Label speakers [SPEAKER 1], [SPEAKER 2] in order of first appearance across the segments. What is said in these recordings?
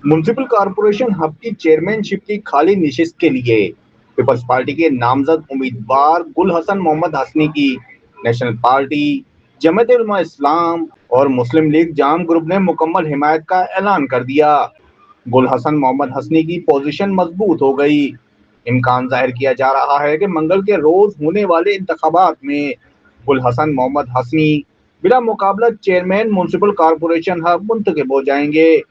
[SPEAKER 1] Municipal corporation hub की chairmanship की खाली नशिस्त के लिए पीपल्स पार्टी के नामजद उम्मीदवार गुल हसन मोहम्मद हसनी की नेशनल पार्टी, जमात उलमा इस्लाम और मुस्लिम लीग जाम ग्रुप ने मुकम्मल हिमायत का ऐलान कर दिया। गुल हसन मोहम्मद हसनी की पोजीशन मजबूत हो गई। इम्कान जाहिर किया जा रहा है कि मंगल के रोज होने वाले इंतखाबात में गुल हसन मोहम्मद हसनी बिला मुकाबला चेयरमैन म्युनिसिपल कॉरपोरेशन हब मुंतखब हो जाएंगे।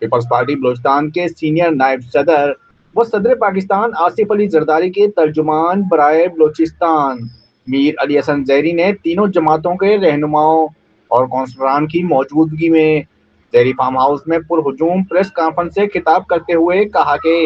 [SPEAKER 1] पीपल्स पार्टी बलूचिस्तान के सीनियर नायब सदर व सदर पाकिस्तान आसिफ अली जरदारी के तर्जुमान बराए बलूचिस्तान मीर अली हसन जहरी ने तीनों जमातों के रहनुमाओं और कौंसलरान की मौजूदगी में जहरी फार्म हाउस में पुरहुजूम प्रेस कॉन्फ्रेंस से खिताब करते हुए कहा कि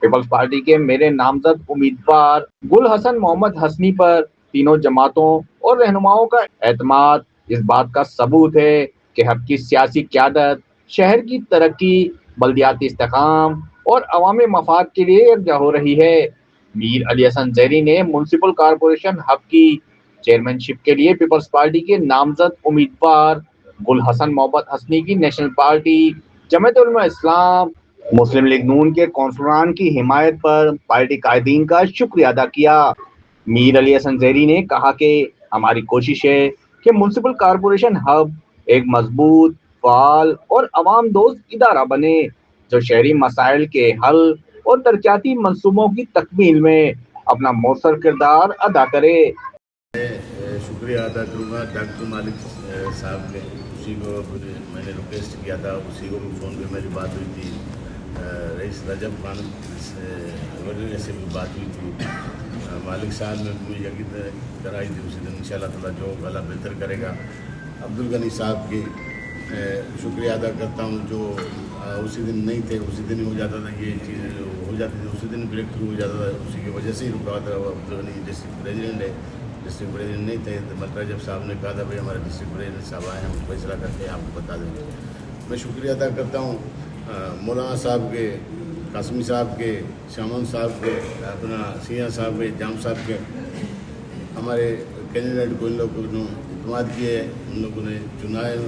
[SPEAKER 1] पीपल्स पार्टी के मेरे नामजद उम्मीदवार गुल हसन मोहम्मद हसनी पर तीनों जमातों और रहनुमाओं का एतमाद इस बात का सबूत है कि हब की सियासी क्यादत शहर की तरक्की, बल्दियाती इस्तेकाम और अवामी मफाद के लिए यकजा हो रही है। मीर अली हसन जहरी ने म्युनिसिपल कॉरपोरेशन हब की चेयरमैनशिप के लिए पीपल्स पार्टी के नामजद उम्मीदवार गुल हसन मोहम्मद हसनी की नेशनल पार्टी, जमात उलमा इस्लाम, मुस्लिम लीग नून के कौंसलरान की हिमायत पर पार्टी कायदीन का शुक्रिया अदा किया। मीर अली हसन जहरी ने कहा कि हमारी कोशिश है कि म्युनिसिपल कॉरपोरेशन हब एक मजबूत, फाल और अवाम दोस्त इदारा बने जो शहरी मसाइल के हल और तरक्याती मंसूबों की तकमील में अपना मौसर किरदार अदा करे।
[SPEAKER 2] शुक्रिया अदा करूँगा डॉक्टर मालिक साहब के, उसी को मैंने रिक्वेस्ट किया था, उसी को भी फ़ोन पे मेरी बात हुई थी। रईस रजब खान से भी बात हुई थी। मालिक साहब ने मुझे यकीन कराई थी उसी दिन इंशाअल्लाह ताला जो भला बेहतर करेगा। अब्दुल गनी साहब की शुक्रिया अदा करता हूँ जो उसी दिन नहीं थे, उसी दिन हो जाता था, ये चीज़ हो जाती थी, उसी दिन ब्रेक थ्रू हो जाता था, उसी की वजह से ही रुका था। अब्दुल गनी डिस्ट्रिक्ट प्रेजिडेंट है, डिस्ट्रिक्ट प्रेजिडेंट नहीं थे तो रजब साहब ने कहा था भाई हमारे डिस्ट्रिक्ट प्रेजिडेंट साहब आए हैं, हम फैसला करके आपको बता देंगे। मैं शुक्रिया अदा करता हूँ मौलाना साहब के, कासमी साहब के, शामन साहब के, अपना सिया साहब के, जाम साहब के, हमारे कैंडिडेट को इन लोगों ने इत्मीनान किए, उन लोगों ने चुना है,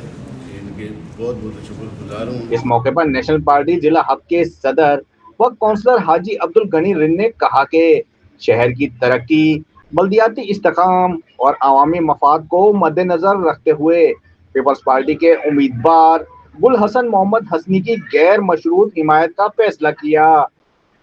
[SPEAKER 2] इनके बहुत बहुत शुक्रगुजार हूँ।
[SPEAKER 1] इस मौके पर नेशनल पार्टी जिला हब के सदर व काउंसलर हाजी अब्दुल गनी रिन ने कहा कि शहर की तरक्की, बल्दियाती इस्तेकाम और अवामी मफाद को मद्देनजर रखते हुए पीपल्स पार्टी के उम्मीदवार गुल हसन मोहम्मद हसनी की गैर मशरूत हिमायत का फैसला किया।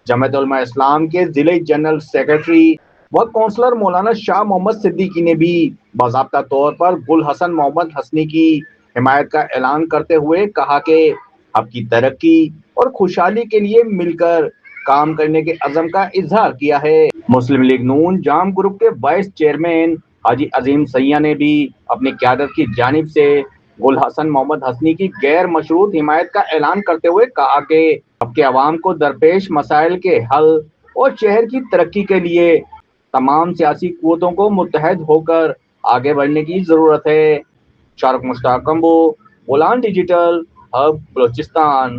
[SPEAKER 1] जमात उलमा इस्लाम के जिले जनरल सेक्रेटरी व काउंसलर मौलाना शाह मोहम्मद सिद्दीकी ने भी बाज़ाब्ता तौर पर गुल हसन मोहम्मद हसनी की हिमायत का ऐलान करते हुए कहा कि आपकी तरक्की और खुशहाली के लिए मिलकर काम करने के अज़म का इजहार किया है। मुस्लिम लीग नून जाम ग्रुप के वाइस चेयरमैन हाजी अजीम सैया ने भी अपनी क़यादत की जानिब से गुल हसन मोहम्मद हसनी की गैर मशरूत हिमायत का ऐलान करते हुए कहा कि आपके अवाम को दरपेश मसाइल के हल और शहर की तरक्की के लिए तमाम सियासी कुव्वतों को मुत्तहद होकर आगे बढ़ने की जरूरत है। Shahrukh Mushtaq combo, Bolan digital hub Balochistan.